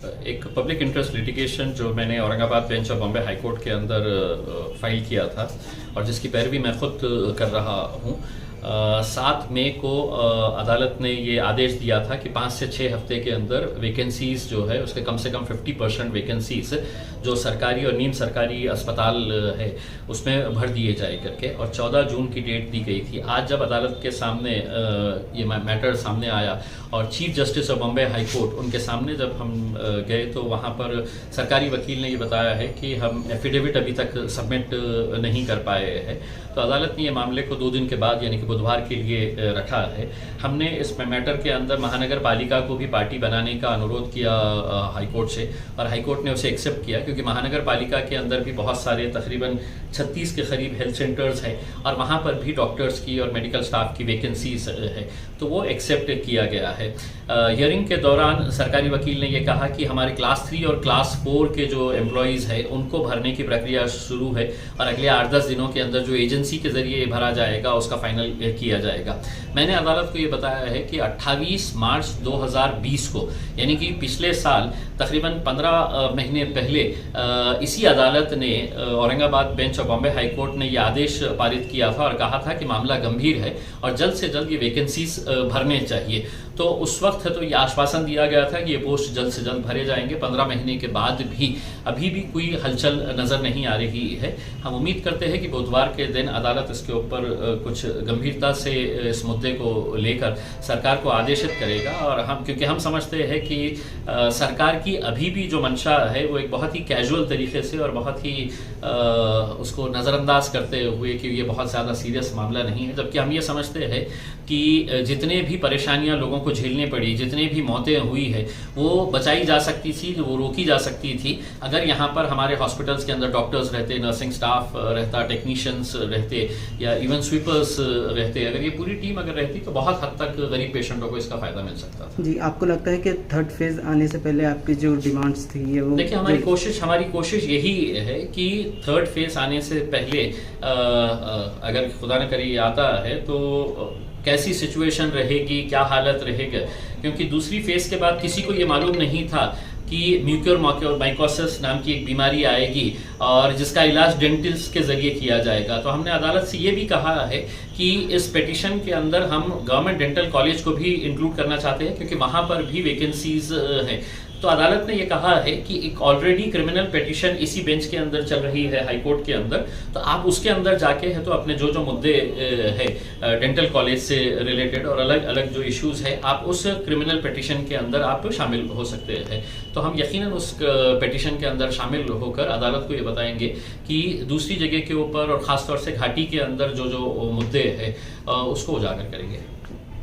एक public interest litigation जो मैंने Aurangabad bench of Bombay high court के अंदर फाइल किया था और जिसकी पैरवी मैं खुद कर रहा हूँ। 7 मई को अदालत ने ये आदेश दिया था कि 5 से 6 हफ्ते के अंदर वैकेंसीज जो है उसके कम से कम 50% वैकेंसीज जो सरकारी और नीम सरकारी अस्पताल है उसमें भर दिए जाए करके, और 14 जून की डेट दी गई थी। आज जब अदालत के सामने ये मैटर सामने आया और chief justice of Bombay high court उनके सामने जब हम गए तो वहाँ पर सरकारी वकील ने ये बताया है कि हम एफिडेविट अभी तक सबमिट नहीं कर पाए हैं। तो अदालत ने ये मामले को 2 दिन के बाद यानी कि बुधवार के लिए रखा है। हमने इस मैटर के अंदर महानगर पालिका को भी पार्टी बनाने का अनुरोध किया हाईकोर्ट से, और हाईकोर्ट ने उसे एक्सेप्ट किया क्योंकि महानगर पालिका के अंदर भी बहुत सारे तकरीबन 36 के करीब हेल्थ सेंटर्स हैं और वहाँ पर भी डॉक्टर्स की और मेडिकल स्टाफ की वैकेंसीज है, तो वो एक्सेप्ट किया गया है। हियरिंग के दौरान सरकारी वकील ने ये कहा कि हमारे क्लास 3 और क्लास 4 के जो एम्प्लॉयज़ हैं उनको भरने की प्रक्रिया शुरू है और अगले 8-10 दिनों के अंदर जो एजेंसी के जरिए भरा जाएगा उसका फाइनल किया जाएगा। मैंने अदालत को ये बताया है कि 28 मार्च 2020 को यानी कि पिछले साल तकरीबन 15 महीने पहले इसी अदालत ने Aurangabad bench of Bombay high court ने ये आदेश पारित किया था और कहा था कि मामला गंभीर है और जल्द से जल्द ये वैकेंसीज भरने चाहिए। तो उस वक्त तो ये आश्वासन दिया गया था कि ये पोस्ट जल्द से जल्द भरे जाएंगे। 15 महीने के बाद भी अभी भी कोई हलचल नजर नहीं आ रही है। हम उम्मीद करते हैं कि बुधवार के दिन अदालत इसके ऊपर कुछ गंभीरता से इस मुद्दे को लेकर सरकार को आदेशित करेगा, और क्योंकि हम समझते हैं कि सरकार की अभी भी जो मंशा है वो एक बहुत ही कैजुअल तरीके से और बहुत ही उसको नज़रअंदाज करते हुए कि ये बहुत ज़्यादा सीरियस मामला नहीं है, जबकि हम ये समझते हैं कि जितने भी परेशानियां लोगों को झेलनी पड़ी, जितने भी मौतें हुई है वो बचाई जा सकती थी, वो रोकी जा सकती थी अगर यहाँ पर हमारे हॉस्पिटल्स के अंदर डॉक्टर्स रहते, नर्सिंग स्टाफ रहता, टेक्नीशियंस रहते या इवन स्वीपर्स रहते। अगर ये पूरी टीम अगर रहती तो बहुत हद तक गरीब पेशेंटों को इसका फायदा मिल सकता था। जी, आपको लगता है कि थर्ड फेज आने से पहले आपकी जो डिमांड्स थी ये वो देखिए, हमारी कोशिश यही है कि थर्ड फेज आने से पहले अगर खुदा न करे आता है तो कैसी सिचुएशन रहेगी, क्या हालत रहेगा, क्योंकि दूसरी फेज के बाद किसी को ये मालूम नहीं था कि म्यूकोरमाइकोसिस नाम की एक बीमारी आएगी और जिसका इलाज डेंटिस्ट के जरिए किया जाएगा। तो हमने अदालत से ये भी कहा है कि इस पिटीशन के अंदर हम गवर्नमेंट डेंटल कॉलेज को भी इंक्लूड करना चाहते हैं क्योंकि वहाँ पर भी वैकेंसीज हैं। तो अदालत ने ये कहा है कि एक ऑलरेडी क्रिमिनल पिटीशन इसी बेंच के अंदर चल रही है हाई कोर्ट के अंदर, तो आप उसके अंदर जाके है तो अपने जो मुद्दे है डेंटल कॉलेज से रिलेटेड और अलग अलग जो इश्यूज है आप उस क्रिमिनल पिटीशन के अंदर आप शामिल हो सकते हैं। तो हम यकीनन उस पिटीशन के अंदर शामिल होकर अदालत को ये बताएंगे कि दूसरी जगह के ऊपर और ख़ासतौर से घाटी के अंदर जो मुद्दे हैं उसको उजागर करेंगे।